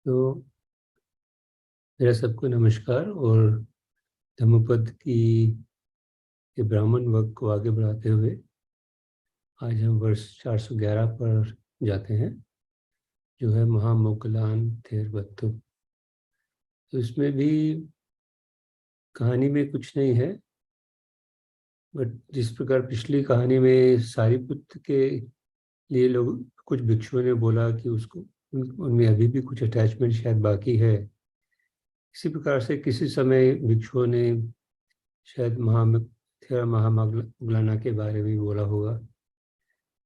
तो मेरा सबको नमस्कार। और धम्मपद की ये ब्राह्मण वर्ग को आगे बढ़ाते हुए आज हम वर्ष 411 पर जाते हैं, जो है महामोगलान थेरवत्तु। तो इसमें भी कहानी में कुछ नहीं है, बट जिस प्रकार पिछली कहानी में सारिपुत्र के लिए लोग कुछ भिक्षुओं ने बोला कि उसको उनमें अभी भी कुछ अटैचमेंट शायद बाकी है, इसी प्रकार से किसी समय भिक्षुओं ने शायद महामगलाना के बारे में बोला होगा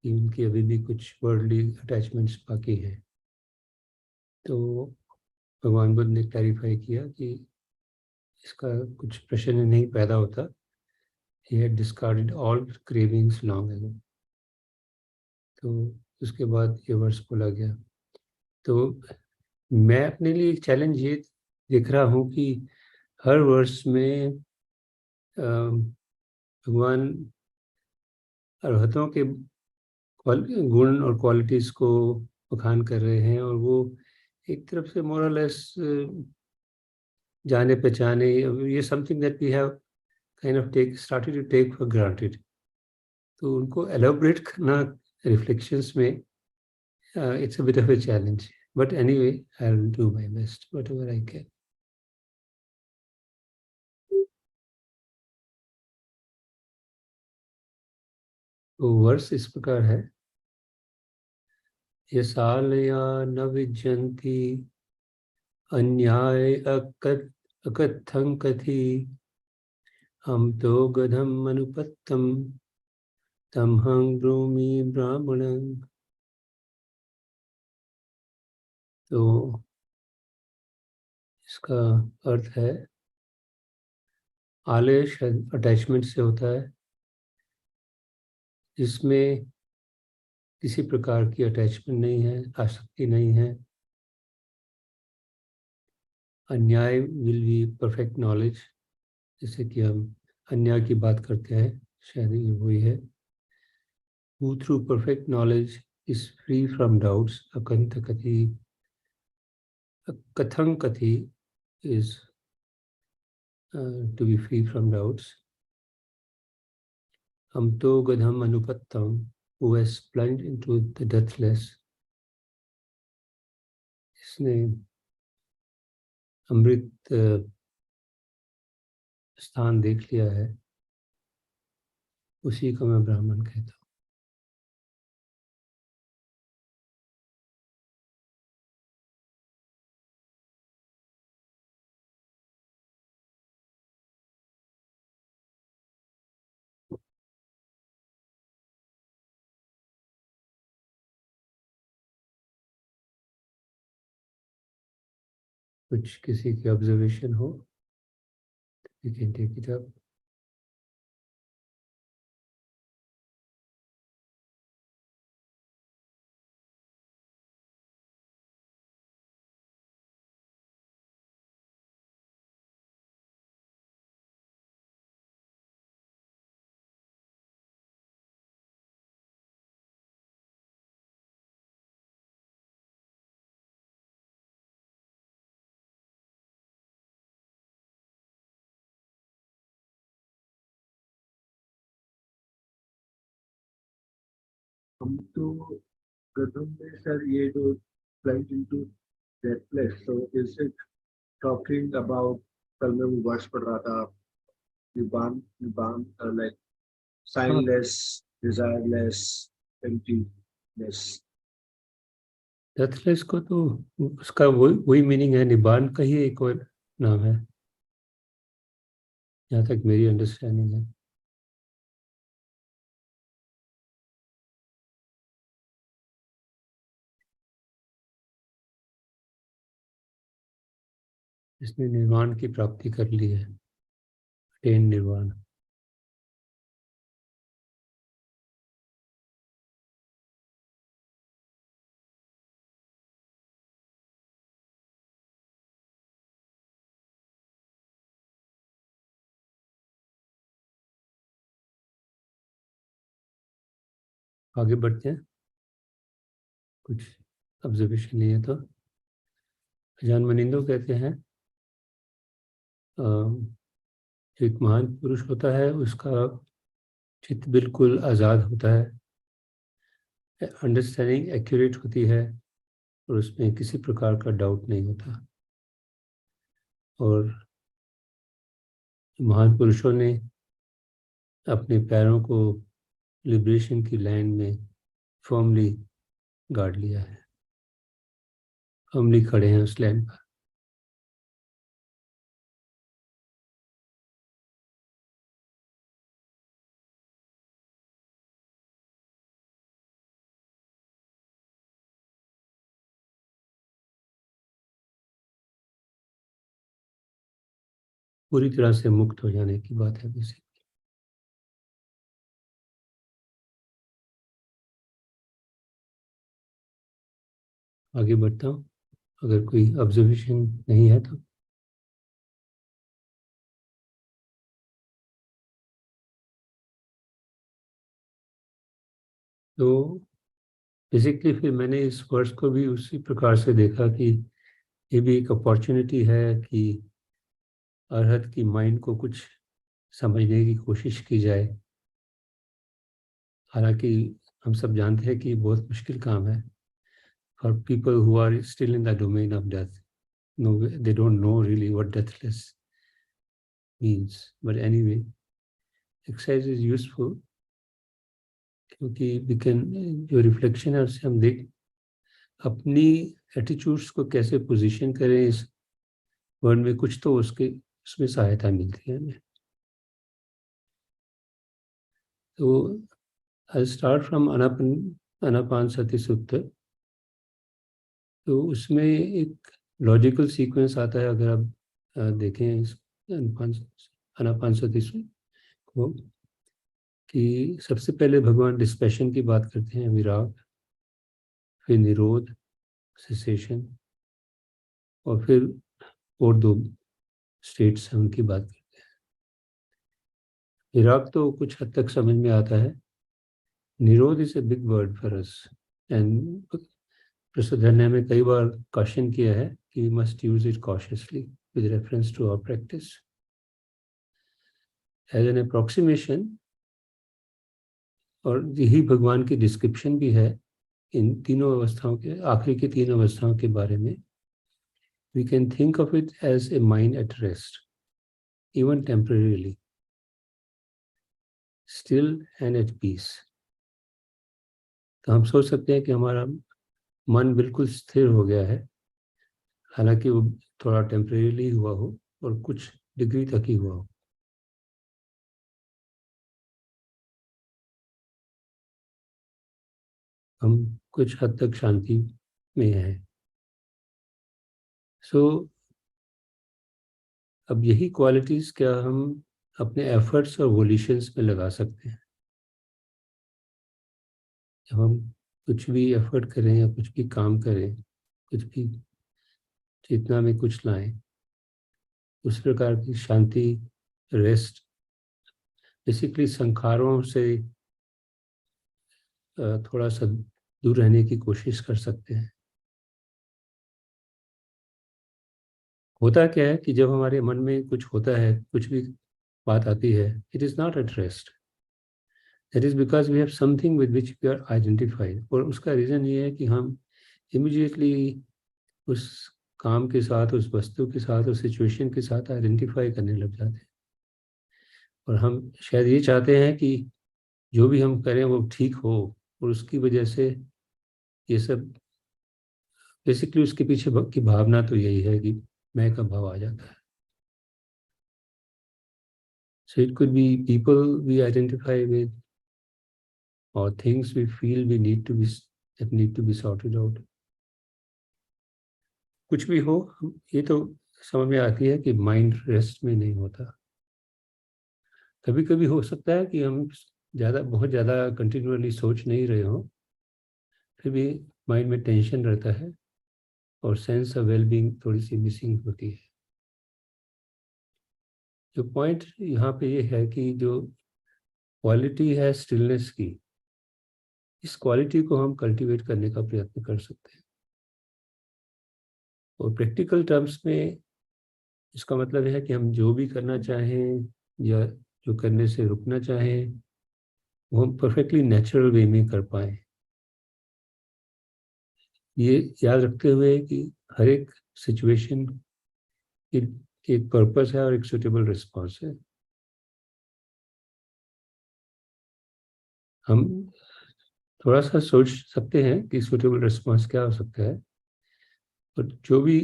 कि उनकी अभी भी कुछ वर्ल्डली अटैचमेंट्स बाकी है। तो भगवान बुद्ध ने क्लैरिफाई किया कि इसका कुछ प्रश्न नहीं पैदा होता। He had discarded all cravings long ago. तो उसके बाद ये वर्ष बोला गया। तो मैं अपने लिए एक चैलेंज ये देख रहा हूँ कि हर वर्ष में भगवान अरहतों के गुण और क्वालिटीज़ को बखान कर रहे हैं, और वो एक तरफ से मोरलेस जाने पहचाने, ये something that we have kind of started to take for granted. तो उनको एलोबरेट करना रिफ्लेक्शंस में it's a bit of a challenge, but anyway I will do my best whatever I can. तो वर्ष इस प्रकार है। ये साल या न विजयंती अन्याय अकथं कथि हम तो गधम अनुपत्तम तमहं ब्रूमि ब्राह्मणं। तो इसका अर्थ है आलय अटैचमेंट से होता है, जिसमें किसी प्रकार की अटैचमेंट नहीं है, आसक्ति नहीं है। अन्याय विल बी परफेक्ट नॉलेज, जैसे कि हम अन्याय की बात करते हैं, शायद ये वही है। Who through perfect knowledge is free from doubts. Kathang Kathi is to be free from doubts. Amto Gadham Anupattam, who has plunged into the deathless. इसने अमृत स्थान देख लिया है, उसी को मैं ब्राह्मण कहता हूँ। कुछ किसी की ऑब्जर्वेशन हो, we can take it up. हम तो गधम में सर ये जो flight into that place, so is it talking about, कल मैं वो वर्ष पढ़ रहा था, Nibbana Nibbana like signless, desireless, emptiness. Deathless को तो उसका वही मीनिंग है, निबान का ही एक और नाम है, जहाँ तक मेरी अंडरस्टैंडिंग है। इसने निर्वाण की प्राप्ति कर ली है, अटेन निर्वाण। आगे बढ़ते हैं, कुछ ऑब्जर्वेशन नहीं है तो। अजान मनिंदो कहते हैं जो एक महान पुरुष होता है उसका चित्त बिल्कुल आज़ाद होता है, अंडरस्टैंडिंग एक्यूरेट होती है और उसमें किसी प्रकार का डाउट नहीं होता। और महान पुरुषों ने अपने पैरों को लिबरेशन की लैंड में फर्मली गाड़ लिया है, फर्मली खड़े हैं उस लैंड पर। पूरी तरह से मुक्त हो जाने की बात है बेसिक। आगे बढ़ता हूँ, अगर कोई ऑब्जर्वेशन नहीं है तो। बेसिकली फिर मैंने इस वर्ष को भी उसी प्रकार से देखा कि ये भी एक अपॉर्चुनिटी है कि अरहत की माइंड को कुछ समझने की कोशिश की जाए। हालांकि हम सब जानते हैं कि बहुत मुश्किल काम है for people who are still in the domain of death. No, they don't know really what deathless means, but anyway exercise is useful, क्योंकि वी कैन, जो रिफ्लेक्शन है उससे हम देख अपनी एटीट्यूड्स को कैसे पोजीशन करें इस वर्ल्ड में, कुछ तो उसके उसमें सहायता मिलती है हमें। तो आई स्टार्ट फ्रॉम अनापान सति सूत्र। तो उसमें एक लॉजिकल सीक्वेंस आता है, अगर आप देखें इस अनापान सति को, कि सबसे पहले भगवान डिस्पेशन की बात करते हैं, विराग, फिर निरोध, सेसेशन, और फिर और दो स्टेट्स हैं उनकी बात करते हैं। विराग तो कुछ हद तक समझ में आता है, nirodha is a big word for us, and Prasiddhan ने हमें कई बार कॉशन किया है कि we must use it cautiously with reference to our practice as an approximation. और यही भगवान की डिस्क्रिप्शन भी है इन तीनों अवस्थाओं के, आखिरी की तीन अवस्थाओं के बारे में। We can think of it as a mind at rest, even temporarily, still and at peace. तो हम सोच सकते हैं कि हमारा मन बिल्कुल स्थिर हो गया है, हालांकि वो थोड़ा टेम्परेरीली हुआ हो और कुछ डिग्री तक ही हुआ हो। हम कुछ हद तक शांति में हैं। सो अब यही क्वालिटीज़ क्या हम अपने एफर्ट्स और वोल्यूशंस में लगा सकते हैं। जब हम कुछ भी एफर्ट करें या कुछ भी काम करें, कुछ भी चेतना में कुछ लाएं, उस प्रकार की शांति, रेस्ट, बेसिकली संखारों से थोड़ा सा दूर रहने की कोशिश कर सकते हैं। होता क्या है कि जब हमारे मन में कुछ होता है, कुछ भी बात आती है, it is not at rest, that is because we have something with which we are identified. और उसका रीज़न ये है कि हम इमीडिएटली उस काम के साथ, उस वस्तु के साथ, उस सिचुएशन के साथ आइडेंटिफाई करने लग जाते हैं। और हम शायद ये चाहते हैं कि जो भी हम करें वो ठीक हो, और उसकी वजह से ये सब, बेसिकली उसके पीछे की भावना तो यही है कि मैं का भाव आ जाता है। So it could be people we identify with, or things we feel we need to be, that need to be sorted out. कुछ भी हो, ये तो समझ में आती है कि माइंड रेस्ट में नहीं होता। कभी कभी हो सकता है कि हम बहुत ज़्यादा कंटिन्यूअली सोच नहीं रहे हों, फिर भी माइंड में टेंशन रहता है और सेंस ऑफ वेलबींग थोड़ी सी मिसिंग होती है। जो पॉइंट यहाँ पे ये है कि जो क्वालिटी है स्टिलनेस की, इस क्वालिटी को हम कल्टीवेट करने का प्रयत्न कर सकते हैं। और प्रैक्टिकल टर्म्स में इसका मतलब है कि हम जो भी करना चाहें या जो करने से रुकना चाहें वो हम परफेक्टली नेचुरल वे में कर पाए। ये याद रखते हुए कि हर एक सिचुएशन की एक पर्पस है और एक सुटेबल रिस्पॉन्स है। हम थोड़ा सा सोच सकते हैं कि सुटेबल रिस्पॉन्स क्या हो सकता है, पर जो भी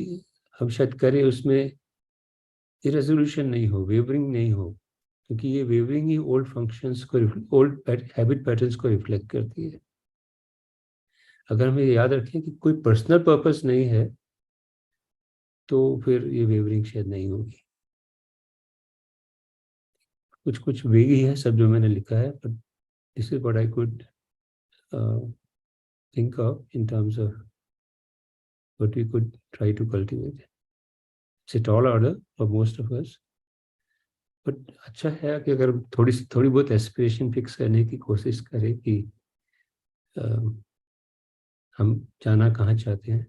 हम शायद करें उसमें इरेजोल्यूशन नहीं हो, वेवरिंग नहीं हो, क्योंकि ये वेवरिंग ही ओल्ड फंक्शंस को, ओल्ड हैबिट पैटर्न्स को रिफ्लेक्ट करती है। अगर हमें याद रखें कि कोई पर्सनल पर्पस नहीं है तो फिर ये वेवरिंग शायद नहीं होगी। कुछ कुछ वेगी है सब जो मैंने लिखा है, but this is what I could think of in terms of what we could try to cultivate. It's a tall order for most of us, but अच्छा है कि अगर थोड़ी बहुत एस्पिरेशन फिक्स करने की कोशिश करें कि हम जाना कहाँ चाहते हैं।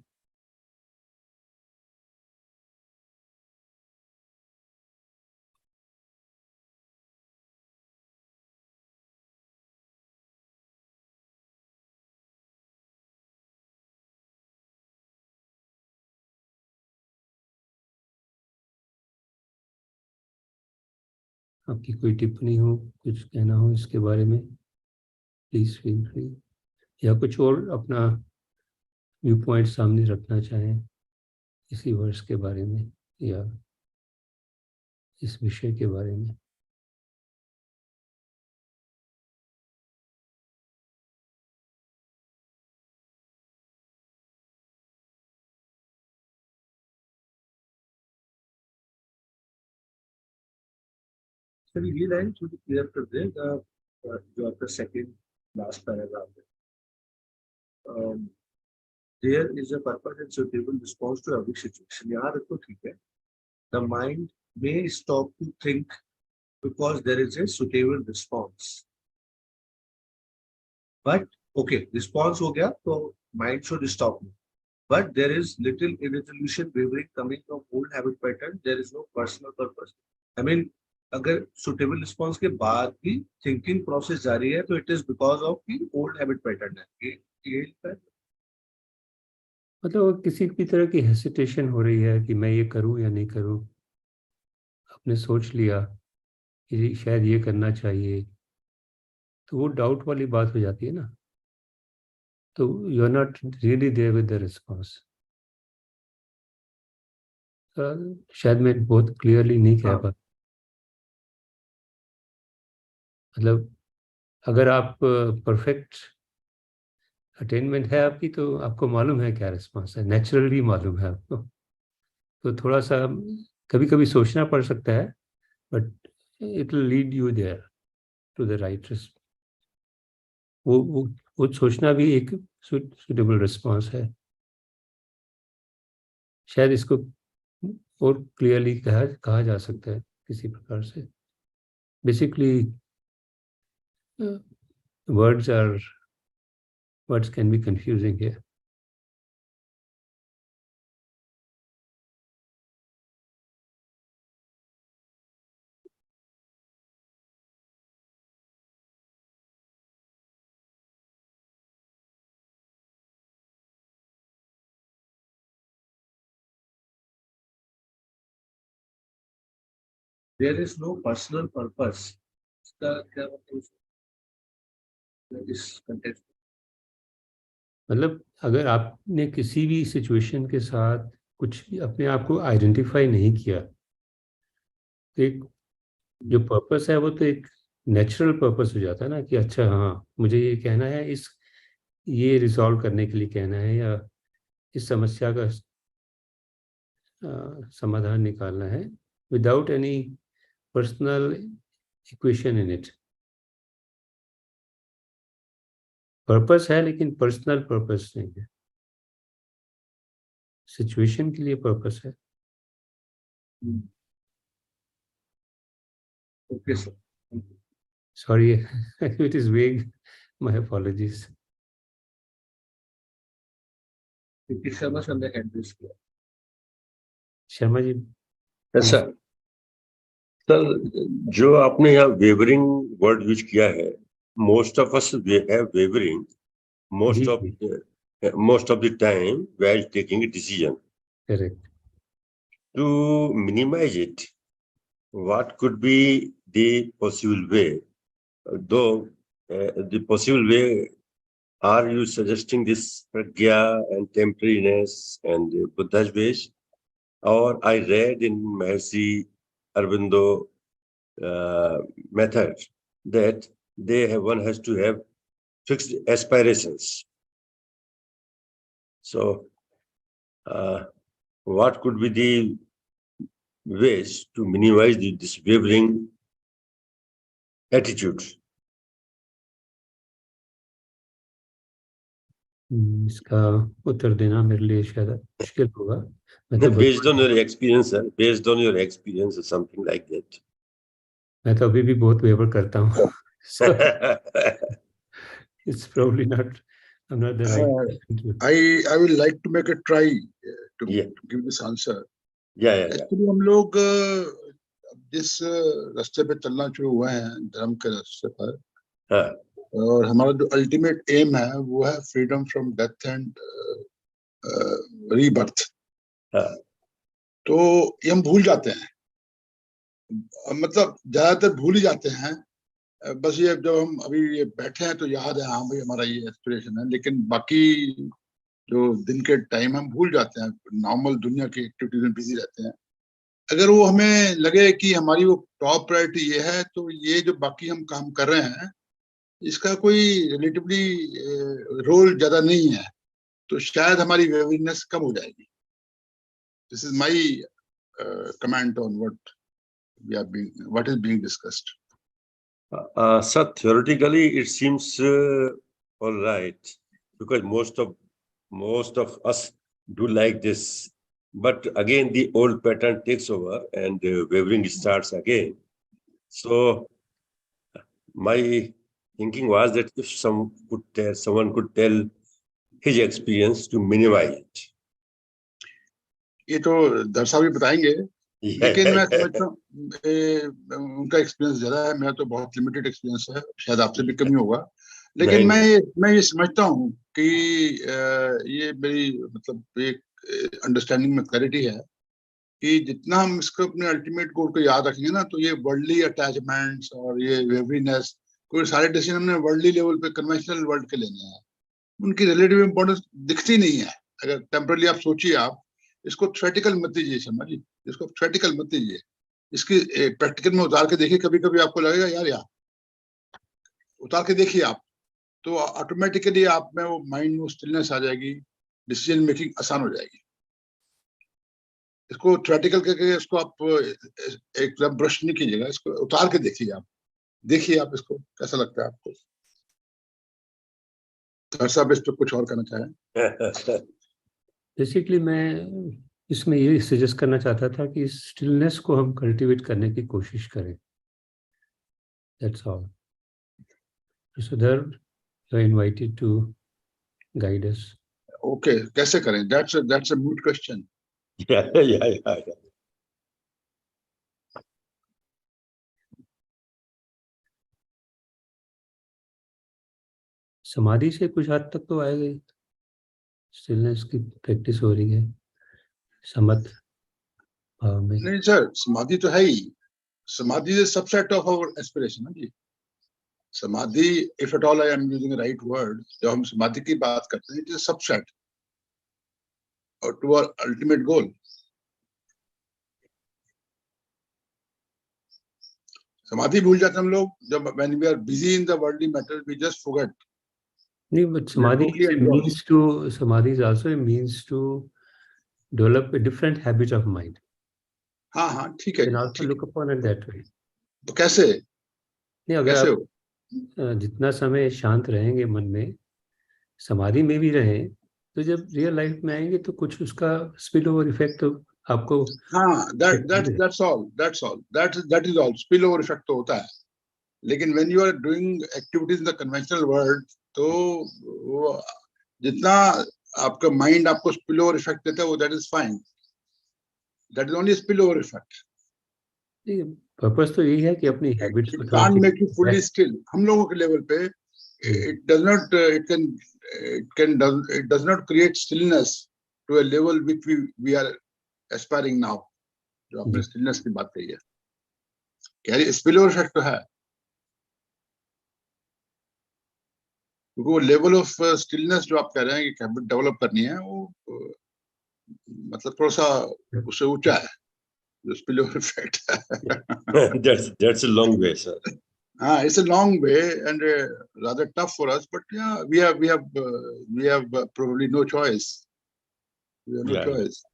आपकी कोई टिप्पणी हो, कुछ कहना हो इसके बारे में, प्लीज फील फ्री, या कुछ और अपना व्यू पॉइंट सामने रखना चाहें इसी वर्ष के बारे में या इस विषय के बारे में। सर ये लाइन थोड़ी क्लियर कर दें, जो आपका सेकंड लास्ट पैराग्राफ है, there is a purpose and suitable response to every situation, यहाँ रखो ठीक है। The mind may stop to think because there is a suitable response, but okay response हो गया तो mind should stop, but there is little irresolution wavering coming from old habit pattern, there is no personal purpose, I mean अगर suitable response के बाद भी thinking process जारी है तो इट इज बिकॉज ऑफ की ओल्ड हैबिट पैटर्न है ये मतलब किसी भी तरह की हेसिटेशन हो रही है कि मैं ये करूं या नहीं करूं, आपने सोच लिया कि शायद ये करना चाहिए, तो वो डाउट वाली बात हो जाती है ना, तो you are not really there with the response. शायद मैं बहुत क्लियरली नहीं कह हाँ पा, मतलब अगर आप परफेक्ट अटेनमेंट है आपकी तो आपको मालूम है क्या रिस्पॉन्स है, नेचुरली मालूम है आपको, तो थोड़ा सा कभी कभी सोचना पड़ सकता है, but it will lead you there to the right. वो सोचना भी एक सुटेबल रिस्पॉन्स है। शायद इसको और क्लियरली कहा जा सकता है किसी प्रकार से। Basically words can be confusing here. There is no personal purpose, इसका क्या मतलब इस कंटेक्स्ट मतलब अगर आपने किसी भी सिचुएशन के साथ कुछ अपने आप को आइडेंटिफाई नहीं किया, तो एक जो पर्पस है वो तो एक नेचुरल पर्पस हो जाता है ना, कि अच्छा हाँ मुझे ये कहना है, इस ये रिजॉल्व करने के लिए कहना है, या इस समस्या का समाधान निकालना है, without any personal equation in it. Purpose है लेकिन पर्सनल पर्पस नहीं है, सिचुएशन के लिए पर्पस है। Okay sir, sorry it is वेग, माय अपॉलॉजीज। शर्मा सर ने हैंड रेज किया। शर्मा जी। ऐसा सर, जो आपने यहाँ वेवरिंग वर्ड यूज किया है, most of us have wavering most of the time while taking a decision. Correct. To minimize it, what could be the possible way? Though the possible way, are you suggesting this pragya and temporariness and Buddha's ways? Or I read in Maharishi Aurobindo method that one has to have fixed aspirations. So, what could be the ways to minimize this wavering attitude? इसका उत्तर देना मेरे लिए शायद मुश्किल होगा। Based on your experience, sir, based on your experience or something like that. मैं तो अभी भी बहुत वेवर करता हूँ। So it's probably not, I'm not the right. I will like to make a try to give this answer. Actually हम लोग जिस रास्ते पे चलना शुरू हुए हैं, धर्म के रास्ते पर, और हमारा जो अल्टीमेट एम है वो है freedom from death and rebirth. तो ये हम भूल जाते हैं, मतलब ज्यादातर भूल ही जाते हैं। बस ये जब हम अभी ये बैठे हैं तो याद है, हाँ भाई हमारा ये एस्पिरेशन है, लेकिन बाकी जो दिन के टाइम हम भूल जाते हैं, नॉर्मल दुनिया की एक्टिविटीज में बिजी रहते हैं। अगर वो हमें लगे कि हमारी वो टॉप प्रायोरिटी ये है, तो ये जो बाकी हम काम कर रहे हैं इसका कोई रिलेटिवली रोल ज्यादा नहीं है, तो शायद हमारी वेवरिंगनेस कम हो जाएगी। This is my comment on what is being discussed. So theoretically it seems all right, because most of us do like this, but again the old pattern takes over and wavering starts again. So my thinking was that if someone could tell his experience to minimize it. ये तो दर्शा भी बताएंगे, लेकिन मैं समझता हूँ उनका एक्सपीरियंस ज्यादा है, मेरा तो बहुत लिमिटेड एक्सपीरियंस है, शायद आपसे भी कम ही होगा। लेकिन मैं ये समझता हूँ कि ये मेरी मतलब एक अंडरस्टैंडिंग में क्लैरिटी है कि जितना हम इसको अपने अल्टीमेट गोल को याद रखेंगे ना, तो ये वर्ल्डली अटैचमेंट्स और ये वेवरीनेस, कोई सारे डिसीजन हमने वर्ल्डली लेवल पे कन्वेंशनल वर्ल्ड के लेने हैं, उनकी रिलेटिव इंपॉर्टेंस दिखती नहीं है। अगर टेम्परली आप सोचिए, आप इसको थ्योरेटिकल मत लीजिए शर्मा जी, इसको थ्योरेटिकल मत लीजिए, इसकी प्रैक्टिकल में उतार के देखिए। कभी कभी आपको लगेगा यार उतार के देखिए आप, तो ऑटोमेटिकली आप में वो माइंड में स्टिलनेस आ जाएगी, डिसीजन मेकिंग आसान हो जाएगी। इसको थ्योरेटिकल करके इसको आप एकदम ब्रश नहीं कीजिएगा, इसको उतार के देखिए आप इसको कैसा लगता है आपको। तो साहब इस पर कुछ और कहना चाहें? बेसिकली मैं इसमें ये सजेस्ट करना चाहता था कि स्टिलनेस को हम कल्टीवेट करने की कोशिश करें। That's all. Sudhar, you are invited to guide us. Okay, कैसे करें? That's a moot question. Yeah. समाधि से कुछ हद तक तो आएगा, स्टिलनेस की प्रैक्टिस हो रही है समत भाव में। नहीं सर, समाधि तो है ही। Samadhi is subset of our aspiration है जी। Samadhi, if at all I am using the right word, जब हम समाधि की बात करते हैं, इट इज सबसेट और टू आवर अल्टीमेट गोल। समाधि भूल जाते हम लोग जब when we are busy in the worldly matter, we just forget. नहीं, but samadhi is also a means to develop a different habit of mind. हाँ ठीक है, can also look upon it that way. तो कैसे? नहीं, अगर आप जितना समय शांत रहेंगे मन में, समाधि में भी रहें, तो जब रियल लाइफ में आएंगे तो कुछ उसका स्पिल ओवर इफेक्ट तो आपको, हाँ, that's all, that is all, spill over effect तो होता है। लेकिन when you are doing activities in the conventional world, तो वो जितना आपका माइंड आपको स्पिल ओवर इफेक्ट देता है वो, that is fine, That is only a spillover effect. Purpose तो यही है कि अपनी हैबिट्स को It can't make you fully still. हम लोगों के लेवल पे it does not it does not create stillness to a level which we are aspiring now. जो आपने stillness की बात कही है, क्या spillover effect तो है, क्योंकि वो लेवल ऑफ स्टिलनेस जो आप कह रहे हैं कि हैबिट डेवलप करनी है, वो मतलब थोड़ा सा उससे ऊंचा है जो spillover effect है. That's a long way, sir. It's a long way and rather tough for us, but yeah, we have probably no choice. We have no choice.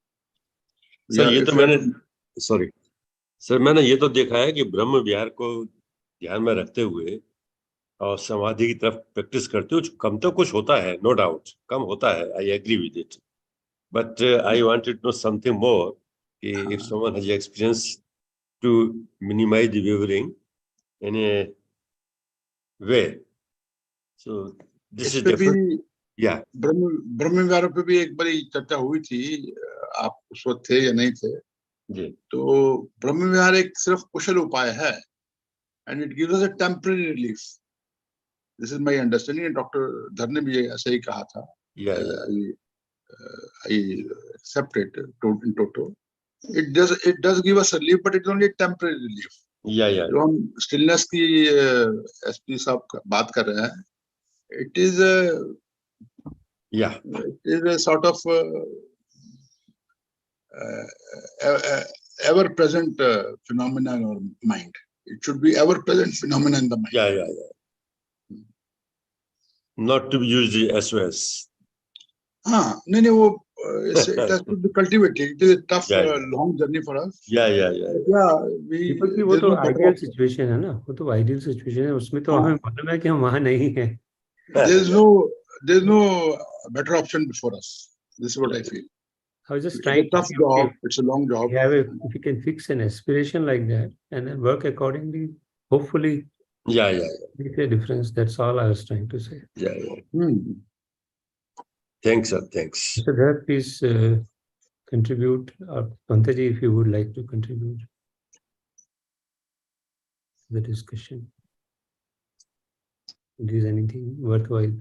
Sir ये तो मैंने सर मैंने ये तो देखा है कि ब्रह्म विहार को ध्यान में रखते हुए और समाधि की तरफ प्रैक्टिस करते हुए कम तो कुछ होता है, नो डाउट कम होता है, I agree with it, but I wanted to know something more कि if someone has experience to minimize the wavering in a way, so this is different. या ब्रह्म विहार पे भी एक बड़ी चर्चा हुई थी, आप उस वक्त थे या नहीं थे जी. तो ब्रह्म विहार एक सिर्फ कुशल उपाय है and it gives us a temporary relief. This is my understanding. Doctor धर ने भी ऐसा ही कहा था. I accept it in total. It does give us a relief, but it's only a temporary relief. जो हम स्टिलनेस की एसपी साहब बात कर रहे हैं, it is a sort of ever present phenomena in our mind. It should be ever present phenomena in the mind. Not to be used as SOS. नहीं वो it has to be cultivated. It is a tough long journey for us. वो तो ideal situation है ना, वो तो ideal situation है, उसमें तो हमें मालूम है कि हम वहाँ नहीं हैं. There's no better option before us. This is what I feel. I was just trying. It's a tough job. It's a long job. If you can fix an aspiration like that and then work accordingly, hopefully, make a difference. That's all I was trying to say. Thanks, sir. Thanks. So that please contribute. Pantaji, if you would like to contribute to the discussion. If there is anything worthwhile.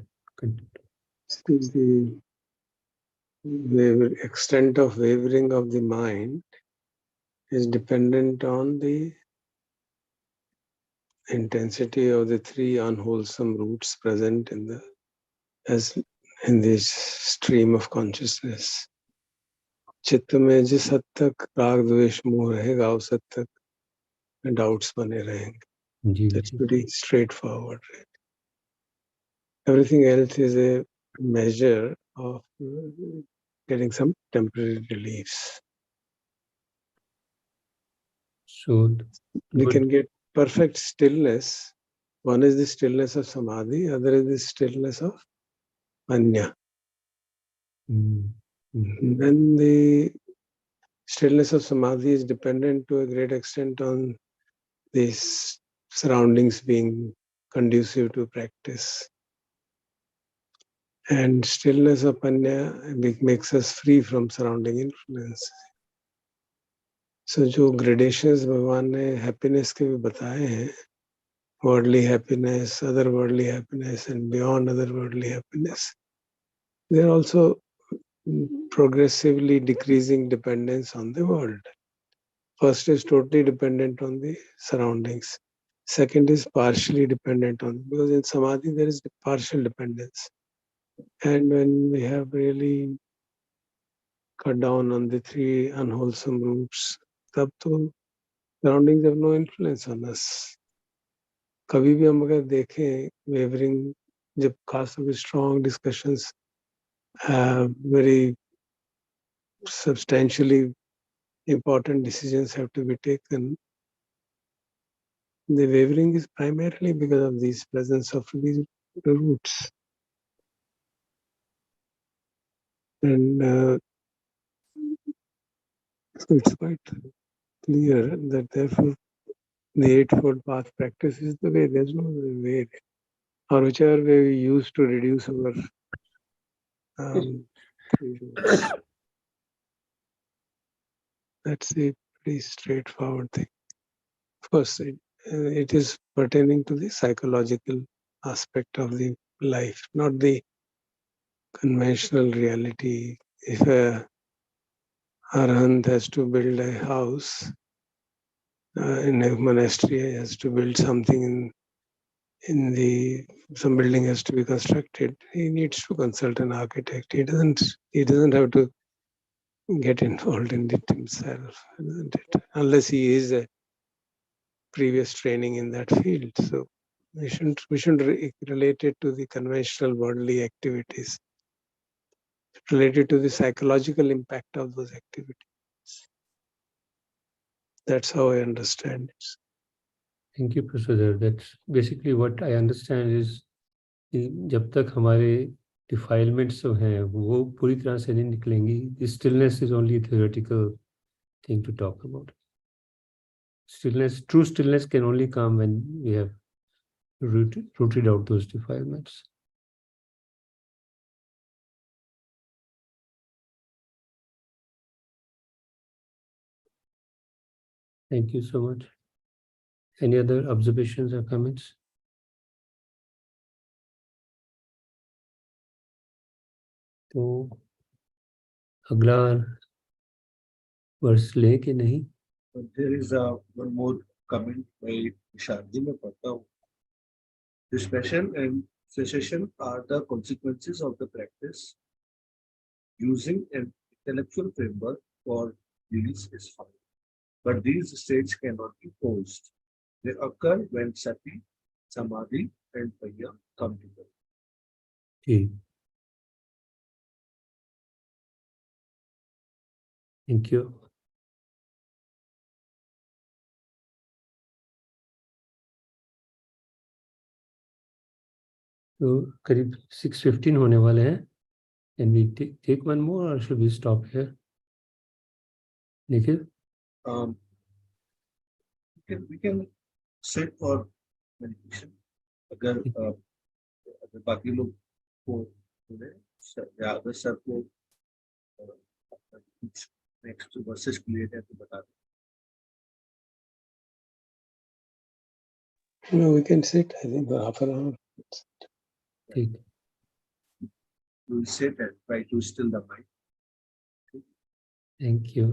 The extent of wavering of the mind is dependent on the intensity of the three unwholesome roots present in this stream of consciousness. चित्त में जिस हद तक राग द्वेष मोह रहेगा उस हद तक doubts बने रहेंगे. That's pretty straightforward. Right? Everything else is a measure of getting some temporary reliefs. So we can get perfect stillness. One is the stillness of samadhi, other is the stillness of anya. Then the stillness of samadhi is dependent to a great extent on these surroundings being conducive to practice. And stillness of anya makes us free from surrounding influence. So जो gradations भगवान ने happiness के भी बताए हैं, worldly happiness, otherworldly happiness, and beyond otherworldly happiness, they are also progressively decreasing dependence on the world. First is totally dependent on the surroundings. Second is partially dependent on, because in samadhi there is partial dependence. And when we have really cut down on the three unwholesome roots, तब तो surroundings have no influence on us. कभी भी हम अगर देखें wavering, जब खासकर strong discussions, very substantially important decisions have to be taken, the wavering is primarily because of this presence of these roots. And so it's quite clear that therefore the Eightfold Path practice is the way. There's no other way. Or whichever way we use to reduce our That's a pretty straightforward thing. Of course, it is pertaining to the psychological aspect of the life, not the conventional reality. If a arahant has to build a house in a monastery, has to build something some building has to be constructed, he needs to consult an architect. He doesn't have to get involved in it himself, isn't it? Unless he is a previous training in that field. So we shouldn't relate it to the conventional worldly activities. Related to the psychological impact of those activities. That's how I understand it. Thank you, Professor. That's basically what I understand is कि जब तक हमारे defilements जो हैं वो पूरी तरह से नहीं निकलेंगी, the stillness is only a theoretical thing to talk about. Stillness, true stillness can only come when we have rooted out those defilements. Thank you so much. Any other observations or comments? तो अगला वर्ष ले कि नहीं? There is one more comment by Sharji में पढ़ता हूँ. Dispassion and cessation are the consequences of the practice. Using an intellectual framework for release is fine, but these states cannot be forced. They occur when sati, samadhi, and prajna come together. Ji. Thank you. तो करीब 6:15 होने वाले हैं. Can we take one more or should we stop here? Nikhil? We can sit for meditation. अगर बाकी लोग को या अगर सर को नेक्स्ट वर्सेस क्लियर है तो बता दें. No, we can sit, I think, for half an hour. ठीक. We will sit and try to still the mind. Thank you.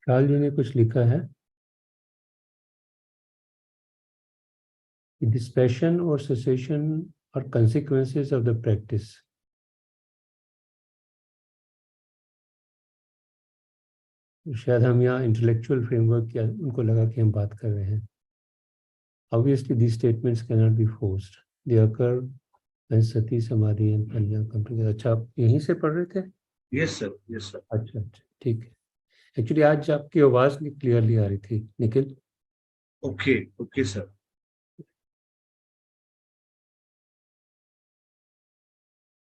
शाल जी ने कुछ लिखा है. Dispassion or cessation are consequences of the practice. शायद हम यहाँ इंटेलेक्चुअल फ्रेमवर्क या उनको लगा कि हम बात कर रहे हैं. Obviously, these statements cannot be forced. They occur when sati, samadhi, and prajna come together. अच्छा, आप यहीं से पढ़ रहे थे? Yes, sir. Yes, sir. अच्छा, ठीक है. Actually, आज आपकी आवाज नहीं क्लियरली आ रही थी, निखिल. Okay, sir.